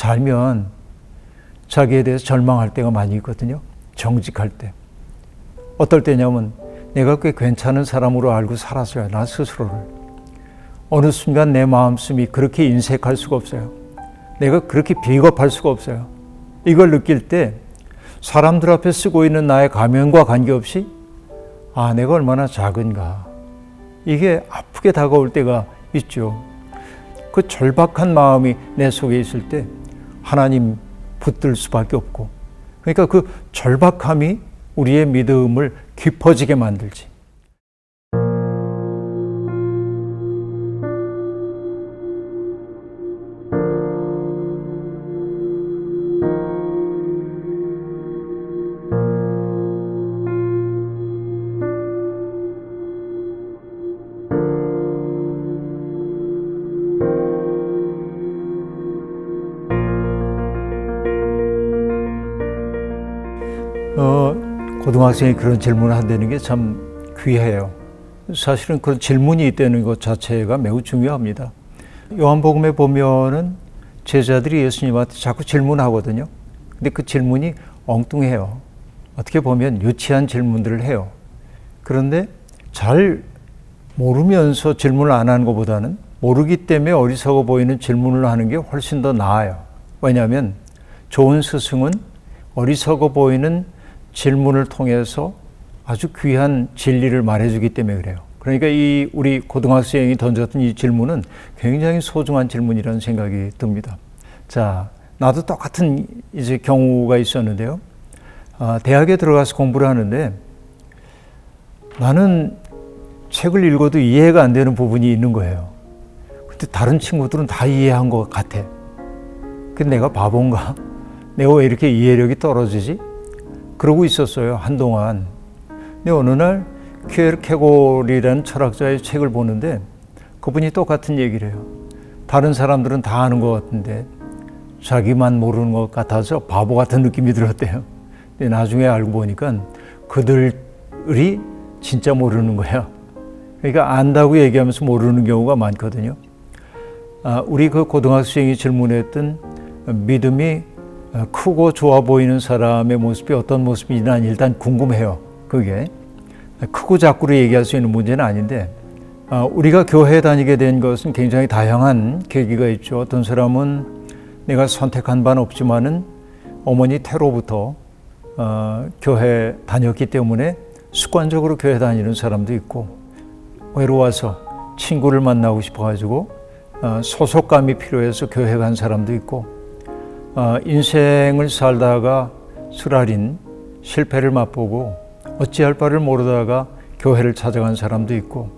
살면 자기에 대해서 절망할 때가 많이 있거든요. 정직할 때. 어떨 때냐면 내가 꽤 괜찮은 사람으로 알고 살았어요. 나 스스로를. 어느 순간 내 마음씀이 그렇게 인색할 수가 없어요. 내가 그렇게 비겁할 수가 없어요. 이걸 느낄 때 사람들 앞에 쓰고 있는 나의 가면과 관계없이 내가 얼마나 작은가. 이게 아프게 다가올 때가 있죠. 그 절박한 마음이 내 속에 있을 때 하나님 붙들 수밖에 없고, 그러니까 그 절박함이 우리의 믿음을 깊어지게 만들지. 고등학생이 그런 질문을 한다는 게 참 귀해요. 사실은 그런 질문이 있다는 것 자체가 매우 중요합니다. 요한복음에 보면은 제자들이 예수님한테 자꾸 질문하거든요. 근데 그 질문이 엉뚱해요. 어떻게 보면 유치한 질문들을 해요. 그런데 잘 모르면서 질문을 안 하는 것보다는 모르기 때문에 어리석어 보이는 질문을 하는 게 훨씬 더 나아요. 왜냐하면 좋은 스승은 어리석어 보이는 질문을 통해서 아주 귀한 진리를 말해주기 때문에 그래요. 그러니까 우리 고등학생이 던졌던 이 질문은 굉장히 소중한 질문이라는 생각이 듭니다. 자, 나도 똑같은 이제 경우가 있었는데요. 대학에 들어가서 공부를 하는데 나는 책을 읽어도 이해가 안 되는 부분이 있는 거예요. 근데 다른 친구들은 다 이해한 것 같아. 근데 내가 바본가? 내가 왜 이렇게 이해력이 떨어지지? 그러고 있었어요, 한동안. 근데 어느 날 퀴에르케고르라는 철학자의 책을 보는데 그분이 똑같은 얘기를 해요. 다른 사람들은 다 아는 것 같은데 자기만 모르는 것 같아서 바보 같은 느낌이 들었대요. 근데 나중에 알고 보니까 그들이 진짜 모르는 거야. 그러니까 안다고 얘기하면서 모르는 경우가 많거든요. 우리 그 고등학생이 질문했던 믿음이 크고 좋아 보이는 사람의 모습이 어떤 모습인지 난 일단 궁금해요. 그게 크고 작고로 얘기할 수 있는 문제는 아닌데 우리가 교회에 다니게 된 것은 굉장히 다양한 계기가 있죠. 어떤 사람은 내가 선택한 바는 없지만은 어머니 태로부터 교회 다녔기 때문에 습관적으로 교회 다니는 사람도 있고, 외로워서 친구를 만나고 싶어가지고 소속감이 필요해서 교회 간 사람도 있고, 인생을 살다가 쓰라린 실패를 맛보고 어찌할 바를 모르다가 교회를 찾아간 사람도 있고,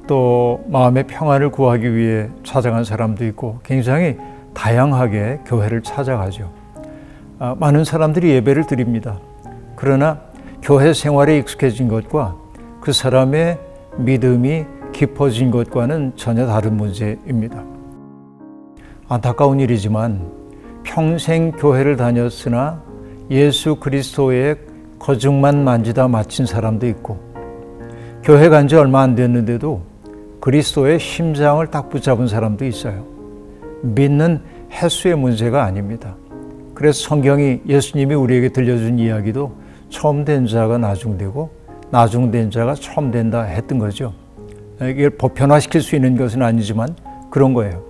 또 마음의 평안을 구하기 위해 찾아간 사람도 있고, 굉장히 다양하게 교회를 찾아가죠. 많은 사람들이 예배를 드립니다. 그러나 교회 생활에 익숙해진 것과 그 사람의 믿음이 깊어진 것과는 전혀 다른 문제입니다. 안타까운 일이지만 평생 교회를 다녔으나 예수 그리스도의 거중만 만지다 마친 사람도 있고, 교회 간 지 얼마 안 됐는데도 그리스도의 심장을 딱 붙잡은 사람도 있어요. 믿는 횟수의 문제가 아닙니다. 그래서 성경이 예수님이 우리에게 들려준 이야기도 처음 된 자가 나중되고 나중된 자가 처음 된다 했던 거죠. 이걸 보편화시킬 수 있는 것은 아니지만 그런 거예요.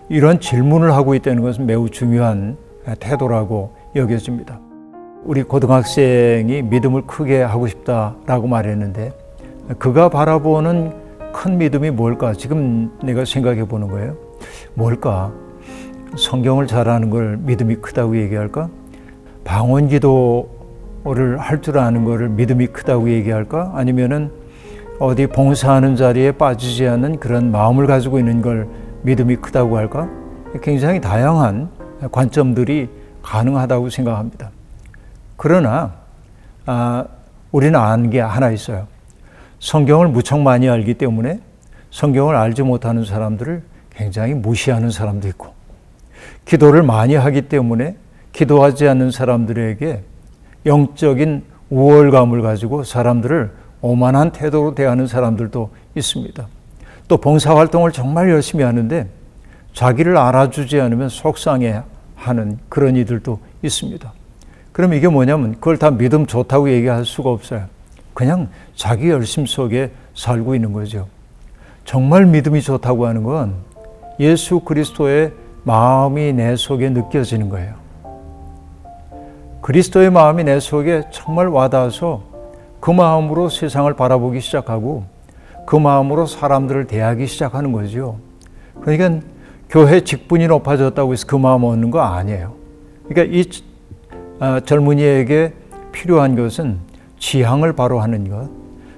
이런 질문을 하고 있다는 것은 매우 중요한 태도라고 여겨집니다. 우리 고등학생이 믿음을 크게 하고 싶다라고 말했는데 그가 바라보는 큰 믿음이 뭘까? 지금 내가 생각해 보는 거예요. 뭘까? 성경을 잘 아는 걸 믿음이 크다고 얘기할까? 방언 기도를 할 줄 아는 거를 믿음이 크다고 얘기할까? 아니면은 어디 봉사하는 자리에 빠지지 않는 그런 마음을 가지고 있는 걸 믿음이 크다고 할까? 굉장히 다양한 관점들이 가능하다고 생각합니다. 그러나 우리는 아는 게 하나 있어요. 성경을 무척 많이 알기 때문에 성경을 알지 못하는 사람들을 굉장히 무시하는 사람도 있고, 기도를 많이 하기 때문에 기도하지 않는 사람들에게 영적인 우월감을 가지고 사람들을 오만한 태도로 대하는 사람들도 있습니다. 또 봉사활동을 정말 열심히 하는데 자기를 알아주지 않으면 속상해 하는 그런 이들도 있습니다. 그럼 이게 뭐냐면 그걸 다 믿음 좋다고 얘기할 수가 없어요. 그냥 자기 열심 속에 살고 있는 거죠. 정말 믿음이 좋다고 하는 건 예수 그리스도의 마음이 내 속에 느껴지는 거예요. 그리스도의 마음이 내 속에 정말 와닿아서 그 마음으로 세상을 바라보기 시작하고 그 마음으로 사람들을 대하기 시작하는 거죠. 그러니까 교회 직분이 높아졌다고 해서 그 마음 얻는 거 아니에요. 그러니까 이 젊은이에게 필요한 것은 지향을 바로 하는 것.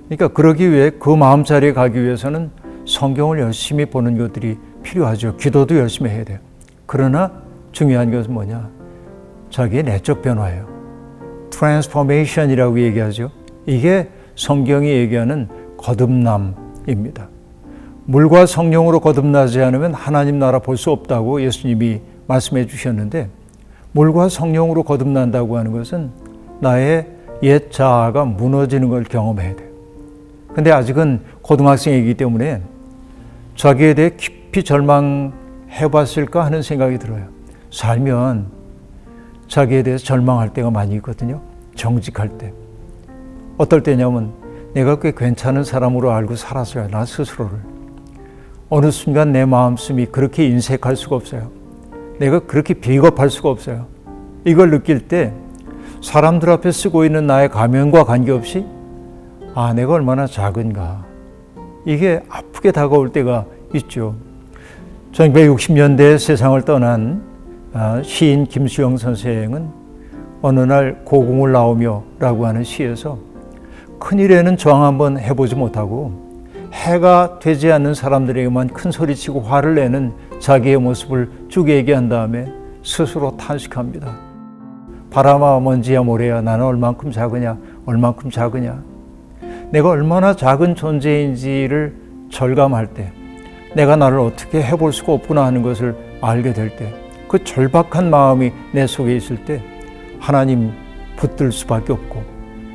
그러니까 그러기 위해 그 마음자리에 가기 위해서는 성경을 열심히 보는 것들이 필요하죠. 기도도 열심히 해야 돼요. 그러나 중요한 것은 뭐냐? 자기의 내적 변화예요. 트랜스포메이션이라고 얘기하죠. 이게 성경이 얘기하는 거듭남입니다. 물과 성령으로 거듭나지 않으면 하나님 나라 볼 수 없다고 예수님이 말씀해 주셨는데, 물과 성령으로 거듭난다고 하는 것은 나의 옛 자아가 무너지는 걸 경험해야 돼요. 근데 아직은 고등학생이기 때문에 자기에 대해 깊이 절망해 봤을까 하는 생각이 들어요. 살면 자기에 대해서 절망할 때가 많이 있거든요. 정직할 때. 어떨 때냐면 내가 꽤 괜찮은 사람으로 알고 살았어요. 나 스스로를. 어느 순간 내 마음씀이 그렇게 인색할 수가 없어요. 내가 그렇게 비겁할 수가 없어요. 이걸 느낄 때 사람들 앞에 쓰고 있는 나의 가면과 관계없이 내가 얼마나 작은가. 이게 아프게 다가올 때가 있죠. 1960년대에 세상을 떠난 시인 김수영 선생은 어느 날 고궁을 나오며 라고 하는 시에서 큰일에는 저항 한번 해보지 못하고 해가 되지 않는 사람들에게만 큰 소리치고 화를 내는 자기의 모습을 쭉 얘기한 다음에 스스로 탄식합니다. 바람아 먼지야 모래야 나는 얼만큼 작으냐 얼만큼 작으냐. 내가 얼마나 작은 존재인지를 절감할 때, 내가 나를 어떻게 해볼 수가 없구나 하는 것을 알게 될 때, 그 절박한 마음이 내 속에 있을 때 하나님 붙들 수밖에 없고,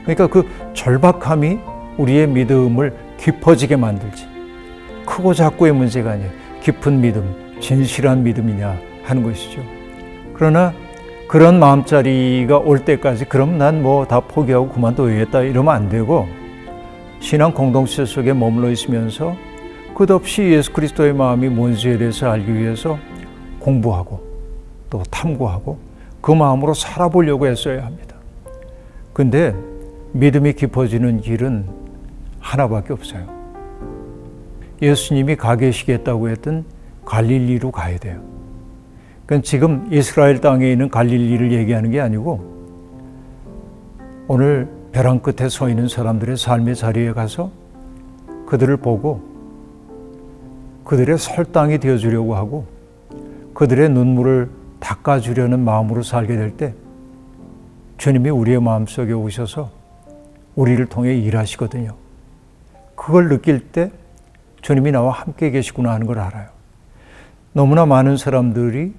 그러니까 그 절박함이 우리의 믿음을 깊어지게 만들지. 크고 작고의 문제가 아니에요. 깊은 믿음, 진실한 믿음이냐 하는 것이죠. 그러나 그런 마음자리가 올 때까지 그럼 난 뭐 다 포기하고 그만둬야겠다 이러면 안 되고, 신앙 공동체 속에 머물러 있으면서 끝없이 예수 그리스도의 마음이 뭔지에 대해서 알기 위해서 공부하고 또 탐구하고 그 마음으로 살아보려고 애써야 합니다. 근데 믿음이 깊어지는 길은 하나밖에 없어요. 예수님이 가 계시겠다고 했던 갈릴리로 가야 돼요. 그러니까 지금 이스라엘 땅에 있는 갈릴리를 얘기하는 게 아니고 오늘 벼랑 끝에 서 있는 사람들의 삶의 자리에 가서 그들을 보고 그들의 설당이 되어주려고 하고 그들의 눈물을 닦아주려는 마음으로 살게 될 때 주님이 우리의 마음속에 오셔서 우리를 통해 일하시거든요. 그걸 느낄 때 주님이 나와 함께 계시구나 하는 걸 알아요. 너무나 많은 사람들이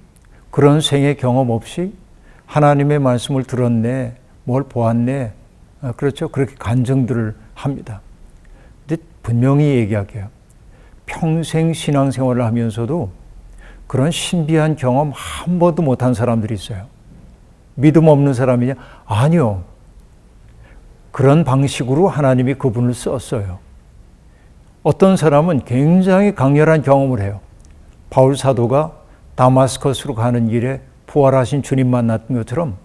그런 생애 경험 없이 하나님의 말씀을 들었네, 뭘 보았네, 그렇죠. 그렇게 간증들을 합니다. 근데 분명히 얘기할게요. 평생 신앙생활을 하면서도 그런 신비한 경험 한 번도 못한 사람들이 있어요. 믿음 없는 사람이냐? 아니요. 그런 방식으로 하나님이 그분을 썼어요. 어떤 사람은 굉장히 강렬한 경험을 해요. 바울 사도가 다마스커스로 가는 길에 부활하신 주님 만났던 것처럼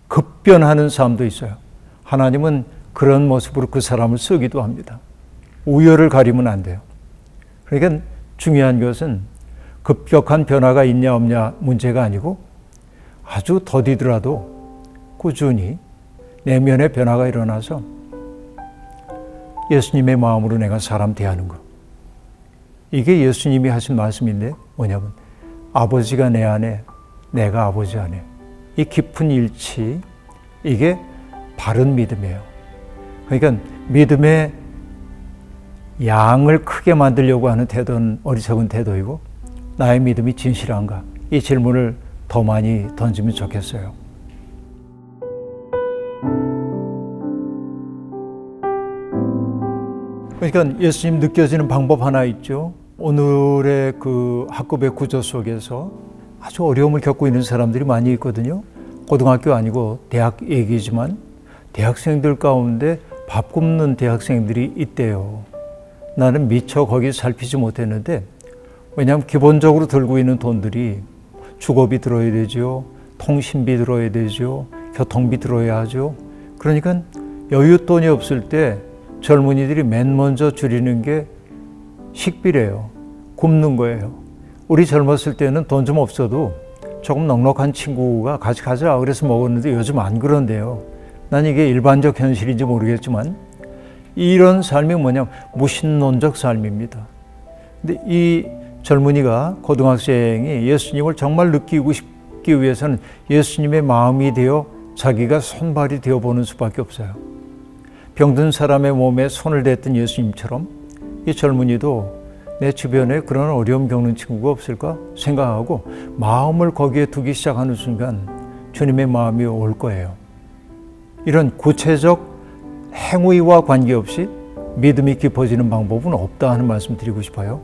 급변하는 사람도 있어요. 하나님은 그런 모습으로 그 사람을 쓰기도 합니다. 우열을 가리면 안 돼요. 그러니까 중요한 것은 급격한 변화가 있냐 없냐 문제가 아니고 아주 더디더라도 꾸준히 내면의 변화가 일어나서 예수님의 마음으로 내가 사람 대하는 것. 이게 예수님이 하신 말씀인데 뭐냐면 아버지가 내 안에 내가 아버지 안에, 이 깊은 일치, 이게 바른 믿음이에요. 그러니까 믿음의 양을 크게 만들려고 하는 태도는 어리석은 태도이고 나의 믿음이 진실한가? 이 질문을 더 많이 던지면 좋겠어요. 그러니까 예수님 느껴지는 방법 하나 있죠. 오늘의 그 학급의 구조 속에서 아주 어려움을 겪고 있는 사람들이 많이 있거든요. 고등학교 아니고 대학 얘기지만 대학생들 가운데 밥 굶는 대학생들이 있대요. 나는 미처 거기 살피지 못했는데, 왜냐하면 기본적으로 들고 있는 돈들이 주거비 들어야 되죠, 통신비 들어야 되죠, 교통비 들어야 하죠. 그러니까 여윳돈이 없을 때 젊은이들이 맨 먼저 줄이는 게 식비래요. 굶는 거예요. 우리 젊었을 때는 돈 좀 없어도 조금 넉넉한 친구가 같이 가자 그래서 먹었는데 요즘 안 그런데요. 난 이게 일반적 현실인지 모르겠지만 이런 삶이 뭐냐면 무신론적 삶입니다. 근데 이 젊은이가, 고등학생이 예수님을 정말 느끼고 싶기 위해서는 예수님의 마음이 되어 자기가 손발이 되어 보는 수밖에 없어요. 병든 사람의 몸에 손을 댔던 예수님처럼 이 젊은이도 내 주변에 그런 어려움 겪는 친구가 없을까 생각하고 마음을 거기에 두기 시작하는 순간 주님의 마음이 올 거예요. 이런 구체적 행위와 관계없이 믿음이 깊어지는 방법은 없다 하는 말씀 드리고 싶어요.